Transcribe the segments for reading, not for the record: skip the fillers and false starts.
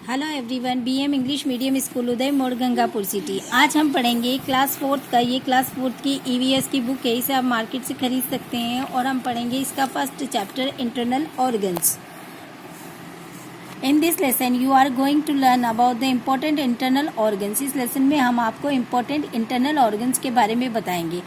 Hello everyone, BM English medium school Uday Mod Gangapur city. आज हम पढ़ेंगे क्लास 4th का। ये क्लास 4th की ईवीएस की बुक है, इसे आप मार्केट से खरीद सकते हैं। और हम पढ़ेंगे इसका first chapter internal organs. In this lesson you are going to learn about the important internal organs. इस लेसन में हम आपको इम्पोर्टेंट इंटरनल ऑर्गन्स के बारे में बताएंगे।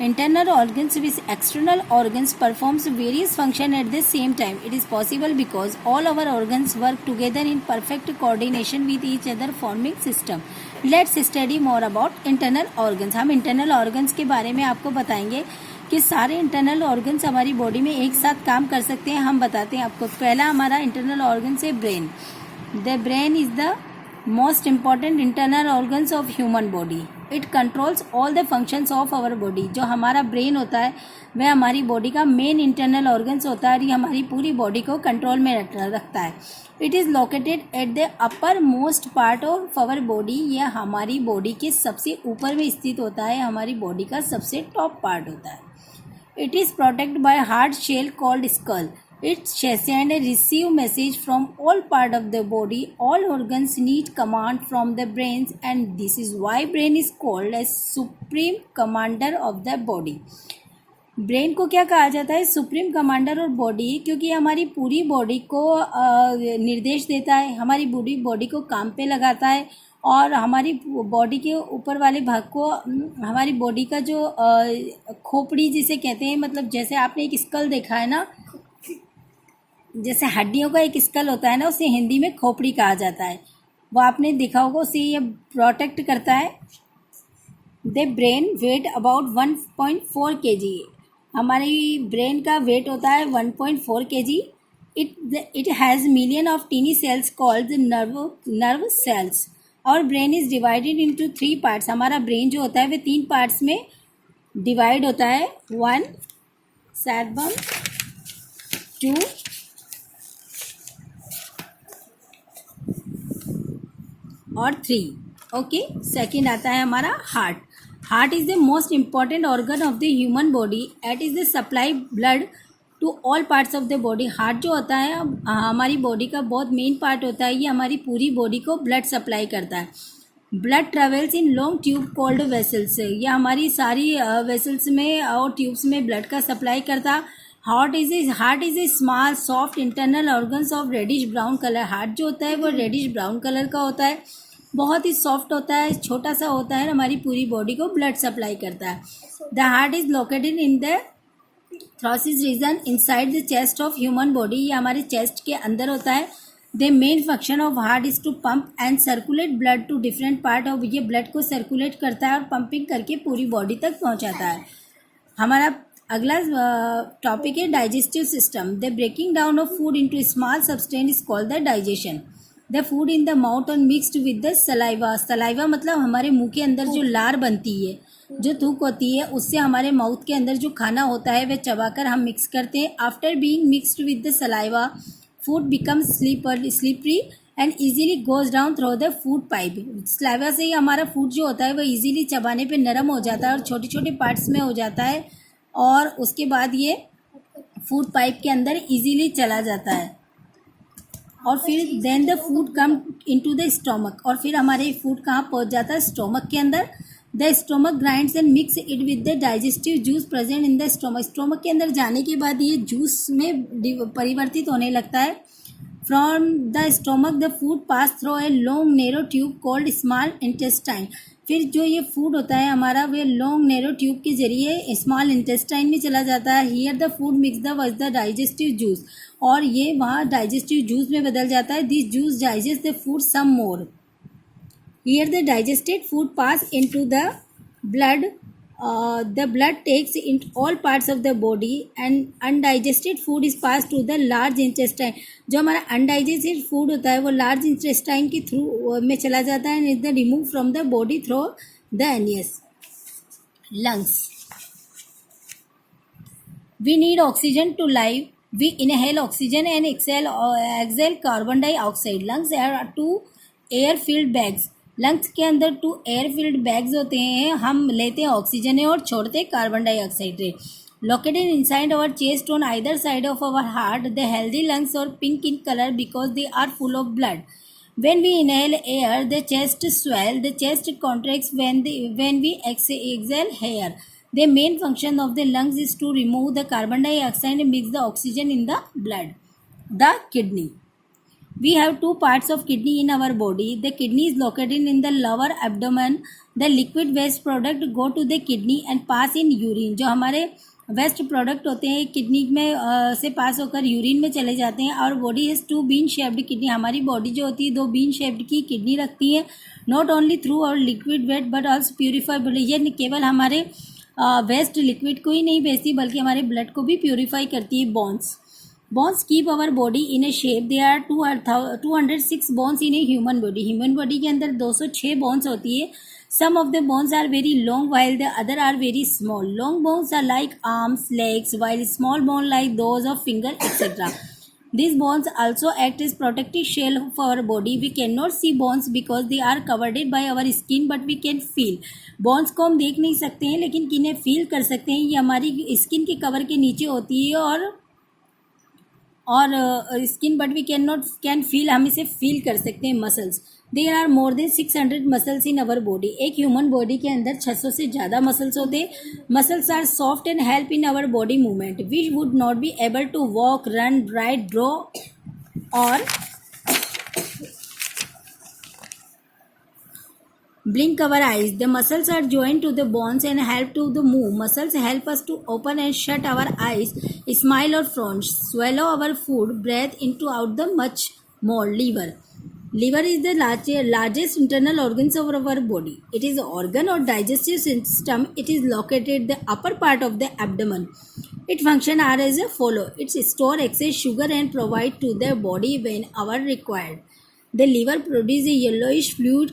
Internal organs with external organs performs various functions at the same time. It is possible because all our organs work together in perfect coordination with each other, forming system. Let's study more about internal organs. हम internal organs के बारे में आपको बताएंगे कि सारे internal organs हमारी body में एक साथ काम कर सकते हैं। हम बताते हैं आपको। पहला हमारा internal organs है brain. The brain is the most important internal organs of human body. It controls all the functions of our body. जो हमारा ब्रेन होता है वह हमारी बॉडी का मेन इंटरनल ऑर्गन्स होता है और ये हमारी पूरी बॉडी को कंट्रोल में रखता है। It is located at the uppermost part of our body. यह हमारी बॉडी के सबसे ऊपर में स्थित होता है, हमारी बॉडी का सबसे टॉप पार्ट होता है। It is protected by hard shell called skull. It send and receive message from all part of the body. All organs need command from the brains, and this is why brain is called as supreme commander of the body. Brain को क्या कहा जाता है? Supreme commander और body, क्योंकि हमारी पूरी body को निर्देश देता है, हमारी पूरी बॉडी को काम पे लगाता है और हमारी बॉडी के ऊपर वाले भाग को, हमारी बॉडी का जो खोपड़ी जिसे कहते हैं, मतलब जैसे आपने एक स्कल देखा है ना, जैसे हड्डियों का एक स्कल होता है ना, उसे हिंदी में खोपड़ी कहा जाता है। वो आपने देखा होगा, उसे ये प्रोटेक्ट करता है। The brain weight about 1.4 kg। हमारी ब्रेन का वेट होता है 1.4 kg। It has million of tiny cells called nerve cells. और brain is divided into 3 parts. हमारा ब्रेन जो होता है वह 3 पार्ट्स में डिवाइड होता है। 1 सेरेब्रम, 2 और 3। ओके, सेकंड आता है हमारा heart. Heart is the most important organ of the human body. It is the supply blood to all parts of the body. Heart जो होता है हमारी बॉडी का बहुत मेन पार्ट होता है। ये हमारी पूरी बॉडी को ब्लड सप्लाई करता है। Blood travels in long tube called vessels. ये हमारी सारी वेसल्स में और ट्यूब्स में ब्लड का सप्लाई करता है। Heart is a small soft internal organs of reddish brown colour. Heart जो होता है वो रेडिश ब्राउन कलर का होता है, बहुत ही सॉफ्ट होता है, छोटा सा होता है, हमारी पूरी बॉडी को ब्लड सप्लाई करता है। The heart is located in the thoracic region inside the chest of human body. ये हमारे चेस्ट के अंदर होता है। The main function of heart is to pump and circulate blood to different part of. ये blood को circulate करता है और पंपिंग करके पूरी बॉडी तक पहुंचाता है। हमारा अगला टॉपिक है digestive system. The breaking down of food into small substance is called the digestion. The food in the mouth और mixed with the saliva. Saliva मतलब हमारे मुंह के अंदर जो लार बनती है, जो थूक होती है, उससे हमारे माउथ के अंदर जो खाना होता है वह चबाकर हम मिक्स करते हैं। After being mixed with the saliva, food becomes slippery and easily goes down through the food pipe. Saliva से ही हमारा फूड जो होता है वह इजीली चबाने पे नरम हो जाता है और छोटे छोटे पार्ट्स में हो जाता है और उसके बाद ये फूड पाइप के अंदर इजीली चला जाता है। और फिर then the food come into the stomach. और फिर हमारे फूड कहाँ पहुँच जाता है? स्टोमक के अंदर। The stomach grinds and mix it with the digestive juice present in the stomach. Stomach के अंदर जाने के बाद ये जूस में परिवर्तित होने लगता है। From the stomach the food pass through a long narrow tube called small intestine. फिर जो ये फूड होता है हमारा वह लॉन्ग नैरो ट्यूब के जरिए स्मॉल इंटेस्टाइन में चला जाता है। Here the food mix the digestive juice. और ये वहाँ डाइजेस्टिव जूस में बदल जाता है। This juice digest the food some more. Here the digested food pass into the blood. The blood takes in all parts of the body and undigested food is pass to the large intestine. जो हमारा undigested food होता है वो large intestine के through में चला जाता है and is the remove from the body through the anus. Lungs. We need oxygen to live. We inhale oxygen and exhale carbon dioxide. Lungs are two air-filled bags. Lungs के अंदर 2 एयर-filled bags होते हैं। हम लेते हैं ऑक्सीजन और छोड़ते हैं carbon dioxide. Located inside our chest on either side of our heart, the healthy lungs are pink in color because they are full of blood. When we inhale air, the chest swell, the chest contracts when we exhale air. The main function of the lungs is to remove the carbon dioxide and mix the oxygen in the blood. The kidney. We have two parts of kidney in our body. The kidney is located in the lower abdomen. The liquid waste product go to the kidney and pass in urine. जो हमारे waste product होते हैं kidney में से पास होकर urine में चले जाते हैं. और body has two bean shaped kidney. हमारी बॉडी जो होती है दो बीन शेप्ड की किडनी रखती है. नॉट ओनली थ्रू और liquid waste but also purify blood. ये केवल हमारे वेस्ट लिक्विड को ही नहीं भेजती बल्कि हमारे ब्लड को भी प्योरीफाई करती है. Bones keep our body in a shape. They are 206 bones in a human body. Human body के अंदर 206 बोन्स होती है. Some of the bones are very long while the other are very small. Long bones are like arms, legs, while small bones like those of finger, etc. These bones also act as protective shell of our body. We cannot see bones because they are covered by our skin, but we can feel. Bones को हम देख नहीं सकते हैं लेकिन किन्हें feel कर सकते हैं. ये हमारी स्किन के कवर के नीचे होती है और skin but we can feel. हम इसे फील कर सकते हैं. Muscles. There are more than 600 muscles in our body. एक ह्यूमन बॉडी के अंदर 600 से ज़्यादा मसल्स होते हैं. Muscles are soft and help in our body movement. We would not be able to walk, run, ride, draw और blink our eyes. The muscles are joined to the bones and help to the move. Muscles help us to open and shut our eyes, smile or frown, swallow our food, breathe into out the much more. Liver is the largest internal organs of our body. It is an organ or digestive system. It is located the upper part of the abdomen. It functions are as a follow. It store excess sugar and provide to the body when our required. The liver produces a yellowish fluid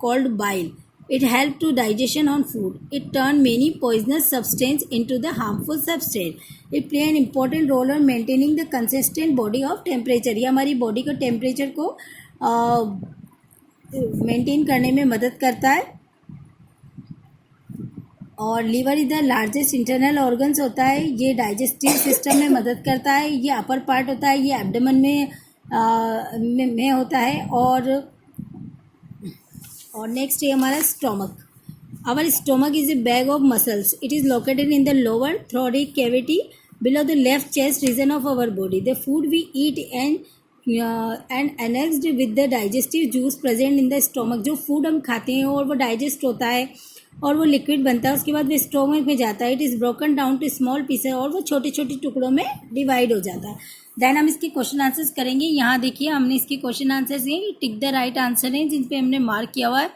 called bile. It helps to digestion on food. It turns many poisonous substances into the harmful substance. It play an important role in maintaining the consistent body of temperature. ये हमारी body को temperature को maintain करने में मदद करता है. और liver is the largest internal organs होता है. ये डाइजेस्टिव सिस्टम में मदद करता है. ये अपर पार्ट होता है. ये एब्डोमेन में होता है. और नेक्स्ट है हमारा stomach. Our stomach is a bag of muscles. It is located in the lower thoracic cavity below the left chest region of our body. The food we eat and annexed with the digestive juice present in the stomach. जो food हम खाते हैं और वो digest होता है और वो लिक्विड बनता है. उसके बाद वो स्टोमक में जाता है. It is broken down to small pieces और वो छोटे छोटे टुकड़ों में डिवाइड हो जाता है. देन हम इसके क्वेश्चन आंसर्स करेंगे. यहाँ देखिए हमने इसके क्वेश्चन आंसर्स हैं. टिक द राइट आंसर हैं जिन पे हमने मार्क किया हुआ है.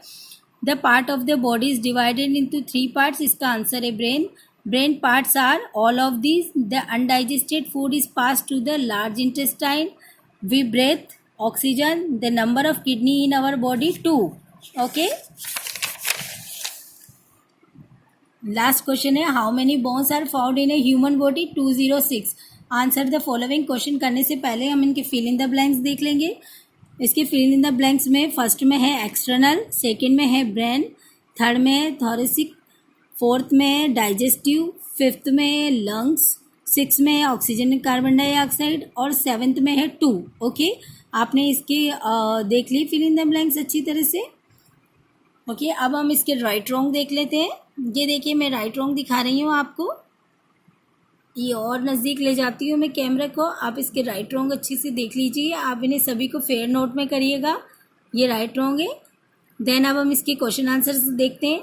The part of the body is divided into 3 parts. इसका आंसर है brain. Brain parts are all of these. The undigested food is pass to the large intestine. We breathe oxygen. The number of kidney in our body 2. Okay. Last question है how many bones are found in a human body? 206. Answer the following question करने से पहले हम इनके fill in the blanks देख लेंगे. इसके fill in the blanks में फर्स्ट में है एक्सटर्नल, सेकेंड में है ब्रेन, थर्ड में है थोरेसिक, फोर्थ में है डाइजेस्टिव, फिफ्थ में है लंग्स, सिक्स में है ऑक्सीजन कार्बन डाइऑक्साइड और सेवन्थ में है 2. ओके. आपने इसके देख ली फिल इन द ब्लैंक्स अच्छी तरह से. ओके. अब हम इसके राइट रॉन्ग देख लेते हैं. ये देखिए मैं राइट रॉन्ग दिखा रही हूँ आपको. ये और नज़दीक ले जाती हूँ मैं कैमरे को. आप इसके राइट रॉन्ग अच्छी से देख लीजिए. आप इन्हें सभी को फेयर नोट में करिएगा. ये राइट रॉन्ग है. देन अब हम इसके क्वेश्चन आंसर्स देखते हैं.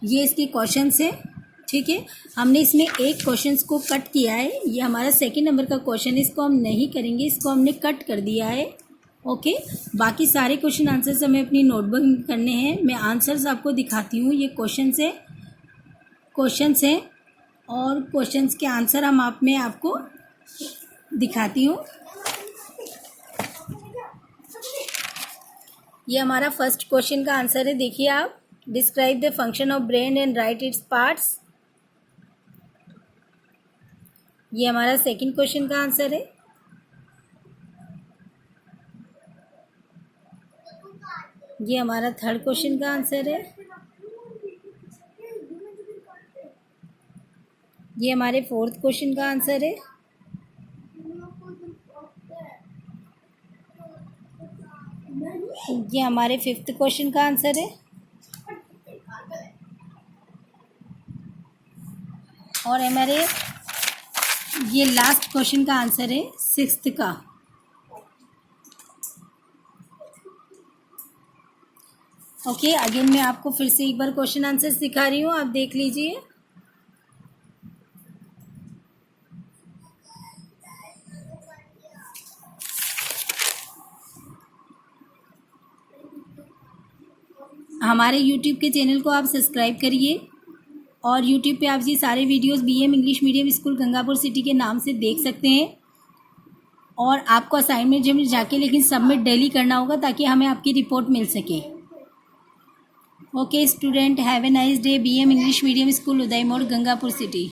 ये इसके क्वेश्चंस है. ठीक है. हमने इसमें एक क्वेश्चन को कट किया है. ये हमारा सेकंड नंबर का क्वेश्चन. इसको हम नहीं करेंगे. इसको हमने कट कर दिया है. ओके. बाकी सारे क्वेश्चन आंसर्स हमें अपनी नोटबुक में करने हैं. मैं आंसर्स आपको दिखाती हूँ. ये क्वेश्चंस हैं और क्वेश्चंस के आंसर हम आपको दिखाती हूँ. ये हमारा फर्स्ट क्वेश्चन का आंसर है. देखिए आप. Describe the function of brain and right its parts. ये हमारा सेकंड क्वेश्चन का आंसर है. ये हमारा थर्ड क्वेश्चन का आंसर है. ये हमारे फोर्थ क्वेश्चन का आंसर है. ये हमारे 5th क्वेश्चन का आंसर है। और हमारे ये लास्ट क्वेश्चन का आंसर है 6th का। ओके, अगेन मैं आपको फिर से एक बार क्वेश्चन आंसर्स दिखा रही हूँ, आप देख लीजिए। हमारे यूट्यूब के चैनल को आप सब्सक्राइब करिए और यूट्यूब पे आप ये सारे videos BM English medium school Gangapur city के नाम से देख सकते हैं। और आपको असाइनमेंट जब जाके लेकिन सबमिट डेली करना होगा ताकि हमें आपकी रिपोर्ट मिल सके। Okay student, have a nice day. BM English medium school Uday Mod, Gangapur city.